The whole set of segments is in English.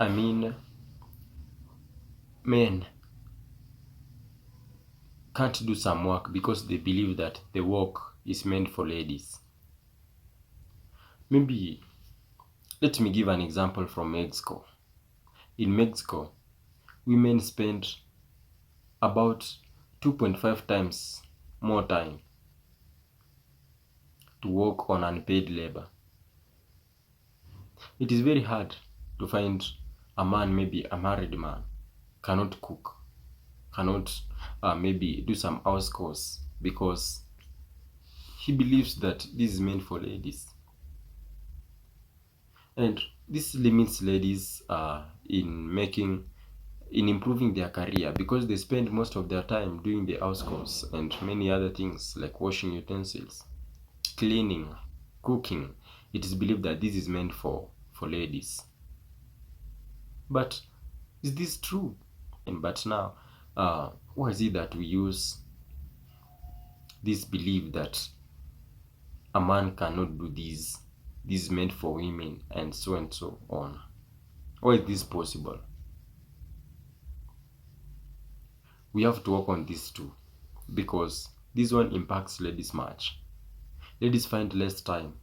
I mean, men can't do some work because they believe that the work is meant for ladies. Maybe let me give an example from Mexico. In Mexico, women spend about 2.5 times more time to work on unpaid labor. It is very hard to find a man, maybe a married man, cannot cook, cannot maybe do some house chores because he believes that this is meant for ladies. And this limits ladies in improving their career because they spend most of their time doing the house chores and many other things like washing utensils, cleaning, cooking. It is believed that this is meant for ladies. But is this true? But now, why is it that we use this belief that a man cannot do this is meant for women, and so on? Why is this possible? We have to work on this too, because this one impacts ladies much. Ladies find less time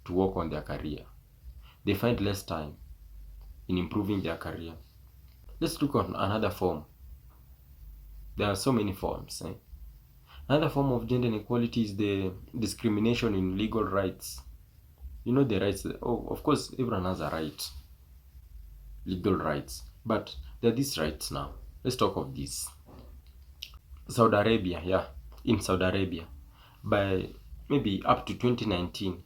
to work on their career. They find less time in improving their career. Let's look at another form. There are so many forms. Another form of gender inequality is the discrimination in legal rights. You know the rights. Oh, of course, everyone has a right, legal rights. But there are these rights now. Let's talk of this. Saudi Arabia, yeah, in Saudi Arabia, by maybe up to 2019,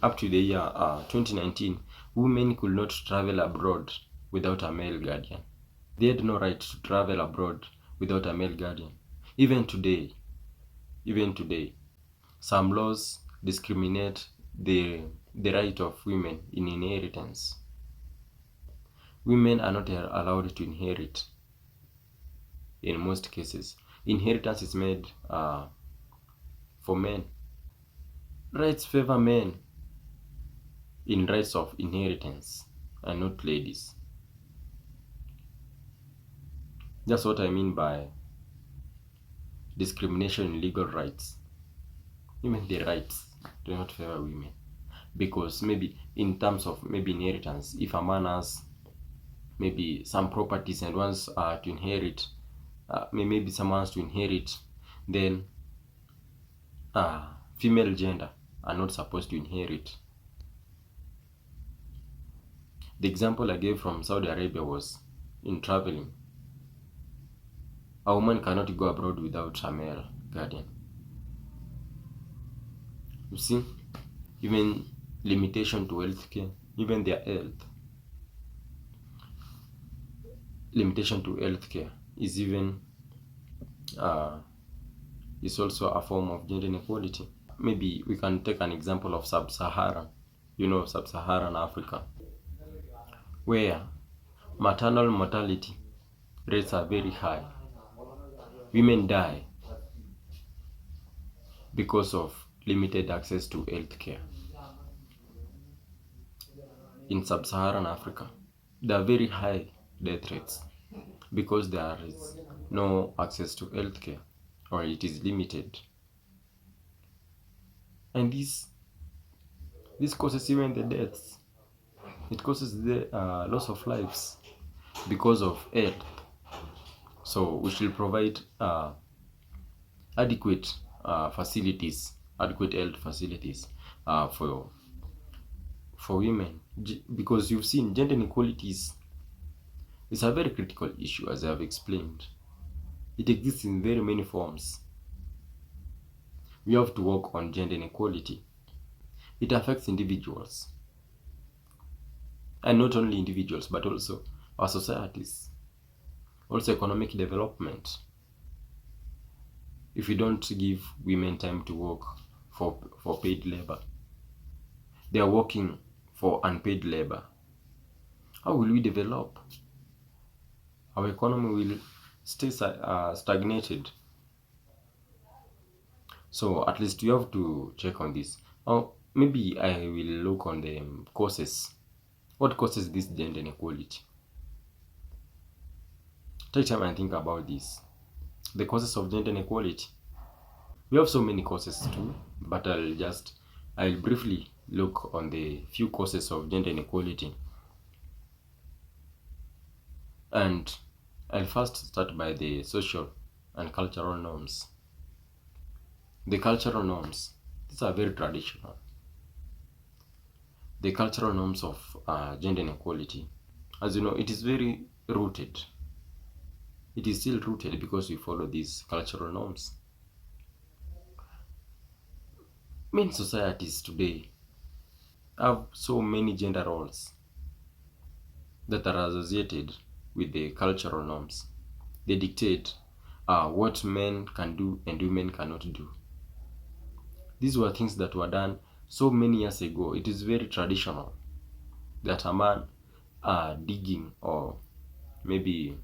up to the year 2019, women could not travel abroad without a male guardian. They had no right to travel abroad without a male guardian. Even today, some laws discriminate the right of women in inheritance. Women are not allowed to inherit in most cases. Inheritance is made for men. Rights favor men in rights of inheritance and not ladies. That's what I mean by discrimination in legal rights. Even the rights do not favor women, because maybe in terms of maybe inheritance, if a man has maybe some properties and wants to inherit, maybe someone wants to inherit, then female gender are not supposed to inherit. The example I gave from Saudi Arabia was in traveling. A woman cannot go abroad without a male guardian. You see, even limitation to healthcare, even their health. Limitation to healthcare is even is also a form of gender inequality. Maybe we can take an example of sub-Saharan, sub-Saharan Africa, where maternal mortality rates are very high. Women die because of limited access to healthcare. In sub-Saharan Africa, there are very high death rates because there is no access to healthcare, or it is limited. And this causes even the deaths. It causes the loss of lives because of health. So we should provide adequate health facilities for women, because you've seen gender inequalities is a very critical issue, as I have explained. It exists in very many forms. We have to work on gender inequality. It affects individuals, and not only individuals, but also our societies, also economic development. If we don't give women time to work for paid labor, they are working for unpaid labor, how will we develop? Our economy will stay stagnated. So at least you have to check on this. Maybe I will look on the causes. What causes this gender inequality? Take time and think about this. The causes of gender inequality. We have so many causes too, but I'll briefly look on the few causes of gender inequality. And I'll first start by the social and cultural norms. The cultural norms, these are very traditional. The cultural norms of gender inequality, as you know, it is very rooted. It is still rooted because we follow these cultural norms. Many societies today have so many gender roles that are associated with the cultural norms. They dictate what men can do and women cannot do. These were things that were done so many years ago. It is very traditional that a man digging, or maybe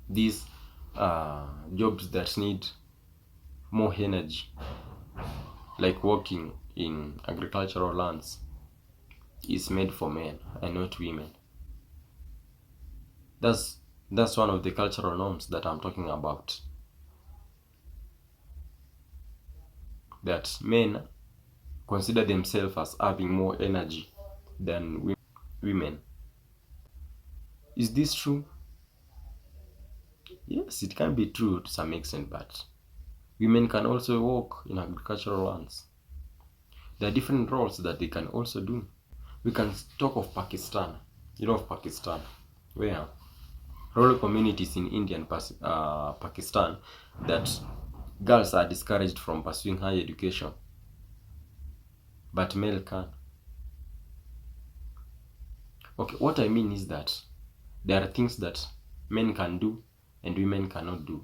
these jobs that need more energy, like working in agricultural lands, is made for men and not women. That's one of the cultural norms that I'm talking about. That men consider themselves as having more energy than women. Is this true? Yes, it can be true to some extent, but women can also work in agricultural lands. There are different roles that they can also do. We can talk of Pakistan. You know of Pakistan, where rural communities in India and Pakistan, that girls are discouraged from pursuing higher education, but male can. Okay, what I mean is that there are things that men can do and women cannot do.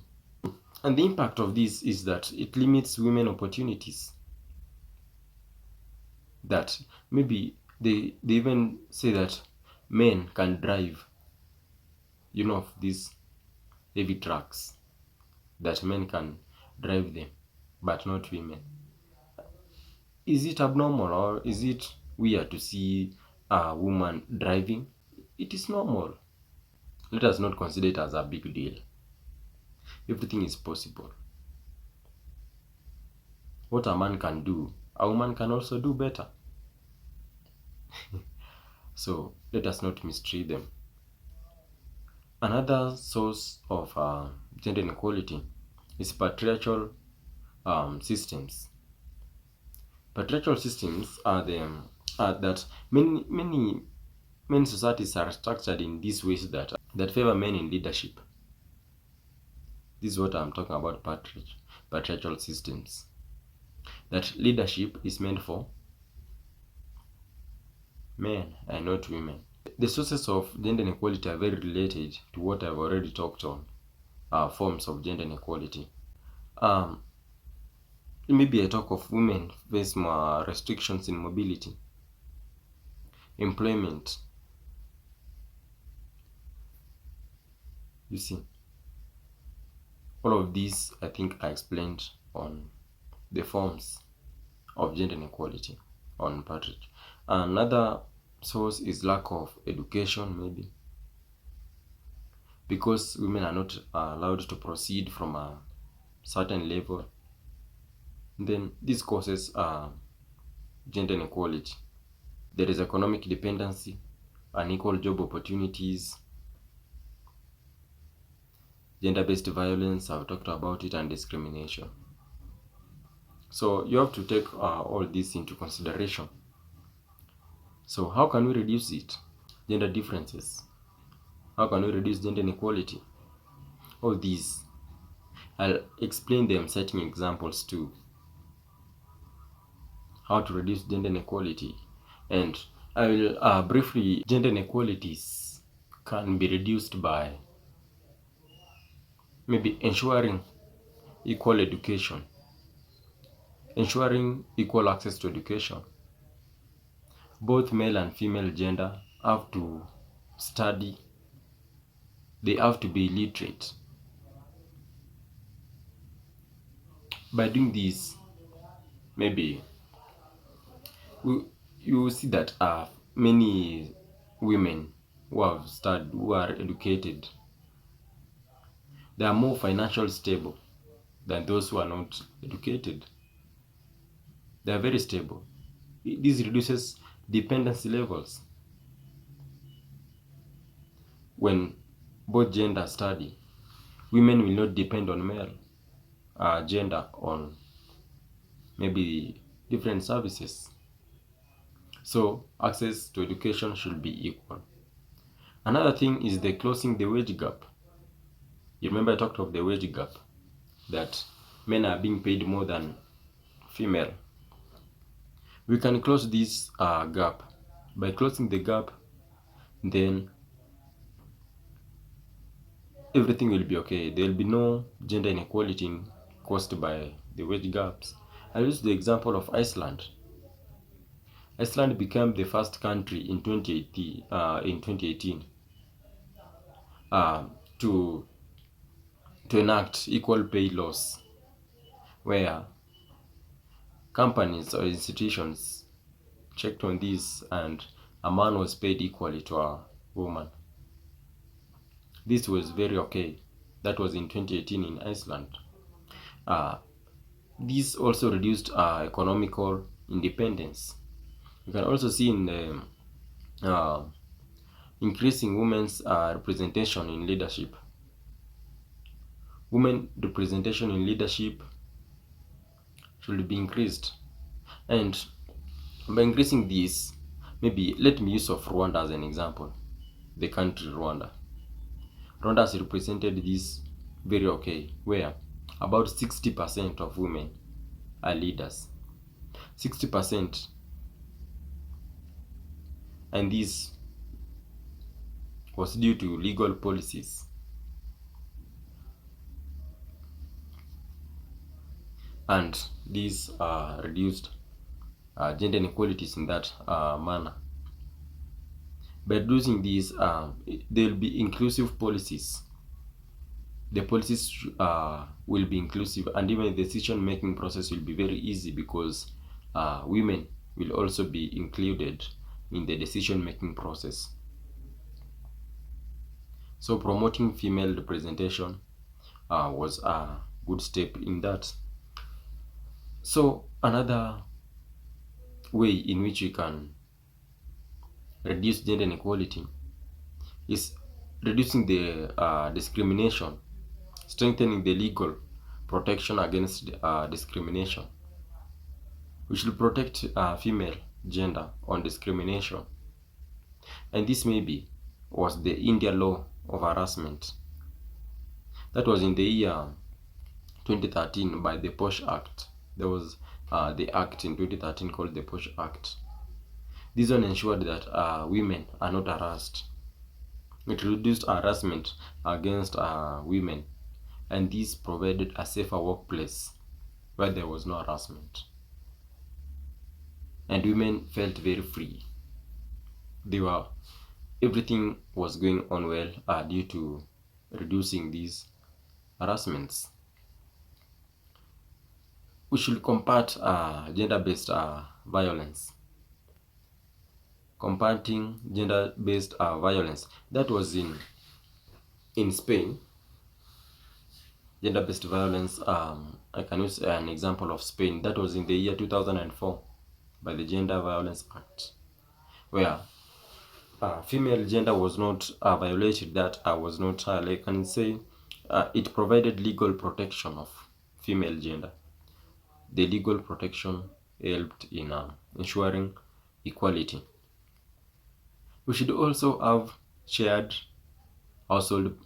And the impact of this is that it limits women opportunities. That maybe they even say that men can drive, these heavy trucks, that men can drive them, but not women. Is it abnormal, or is it weird to see a woman driving? It is normal. Let us not consider it as a big deal. Everything is possible. What a man can do, a woman can also do better. So let us not mistreat them. Another source of gender inequality is patriarchal systems. Patriarchal systems are that many societies are structured in these ways that favor men in leadership. This is what I'm talking about, patriarchal systems. That leadership is meant for men and not women. The sources of gender inequality are very related to what I've already talked on, forms of gender inequality. Maybe I talk of women face more restrictions in mobility, employment. You see, all of these I think I explained on the forms of gender inequality on patriarchy. Another source is lack of education, maybe because women are not allowed to proceed from a certain level. Then this causes gender inequality. There is economic dependency, unequal job opportunities, gender-based violence, I've talked about it, and discrimination. So you have to take all this into consideration. So how can we reduce it? Gender differences. How can we reduce gender inequality? All these, I'll explain them citing examples too. How to reduce gender inequality. And I will briefly, gender inequalities can be reduced by maybe ensuring equal education, ensuring equal access to education. Both male and female gender have to study, they have to be literate. By doing this, maybe you see that many women who have studied, who are educated, They are more financially stable than those who are not educated. They are very stable. This reduces dependency levels. When both genders study, women will not depend on male gender on maybe different services. So access to education should be equal. Another thing is the closing the wage gap. You remember I talked of the wage gap, that men are being paid more than female. We can close this gap. By closing the gap, then everything will be okay. There will be no gender inequality caused by the wage gaps. I use the example of Iceland. Iceland became the first country in 2018 uh, to enact equal pay laws, where companies or institutions checked on this and a man was paid equally to a woman. This was very okay. That was in 2018 in Iceland. Uh, this also reduced economical independence. You can also see in the increasing women's representation in leadership. Women representation in leadership should be increased. And by increasing this, maybe let me use of Rwanda as an example. The country Rwanda. Rwanda has represented this very okay, where about 60% of women are leaders. 60%. And this was due to legal policies. And these reduced gender inequalities in that manner. By reducing these, there will be inclusive policies. The policies will be inclusive, and even the decision-making process will be very easy, because women will also be included in the decision-making process. So promoting female representation was a good step in that. So another way in which we can reduce gender inequality is reducing the discrimination, strengthening the legal protection against discrimination. We should protect female gender on discrimination. And this maybe was the India law of harassment. That was in the year 2013 by the Posh Act. There was the act in 2013 called the Posh Act. This one ensured that women are not harassed. It reduced harassment against women, and this provided a safer workplace where there was no harassment. And women felt very free. Everything was going on well due to reducing these harassments. We should combat gender-based violence. Combating gender-based violence. That was in Spain. Gender-based violence. I can use an example of Spain. That was in the year 2004 by the Gender Violence Act, where female gender was not violated. That was not, I can say, it provided legal protection of female gender. The legal protection helped in ensuring equality. We should also have shared household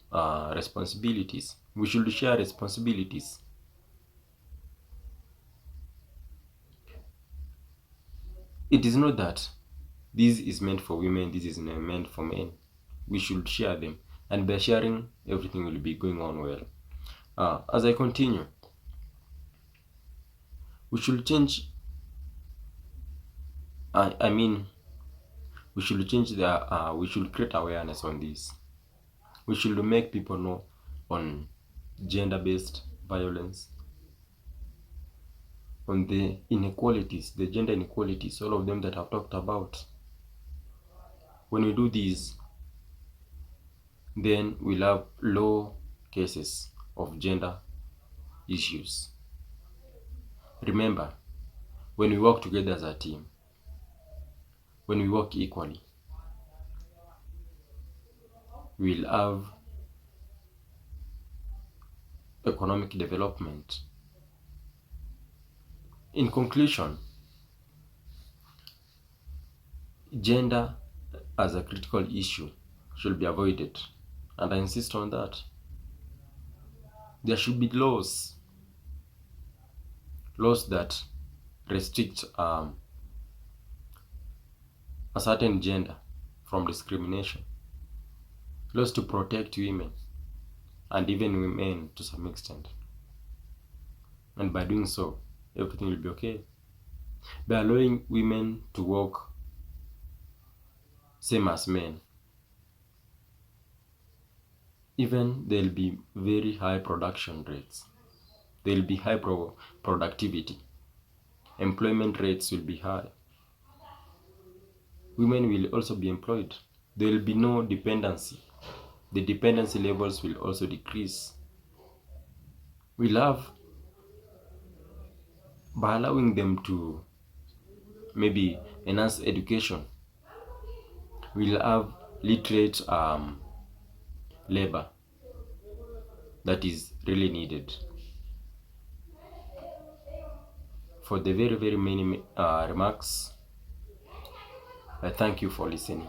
responsibilities. We should share responsibilities. It is not that this is meant for women, this is meant for men. We should share them, and by sharing, everything will be going on well. As I continue, we should change. We should change we should create awareness on this. We should make people know on gender-based violence, on the inequalities, the gender inequalities, all of them that I've talked about. When we do these, then we'll have low cases of gender issues. Remember, when we work together as a team, when we work equally, we'll have economic development. In conclusion, gender as a critical issue should be avoided, and I insist on that. There should be laws that restrict a certain gender from discrimination, laws to protect women and even women to some extent. And by doing so, everything will be okay. By allowing women to work same as men, even there'll be very high production rates. There'll be high productivity. Employment rates will be high. Women will also be employed. There will be no dependency. The dependency levels will also decrease. We'll have, by allowing them to maybe enhance education, we'll have literate labor that is really needed. For the very, very many remarks, I thank you for listening.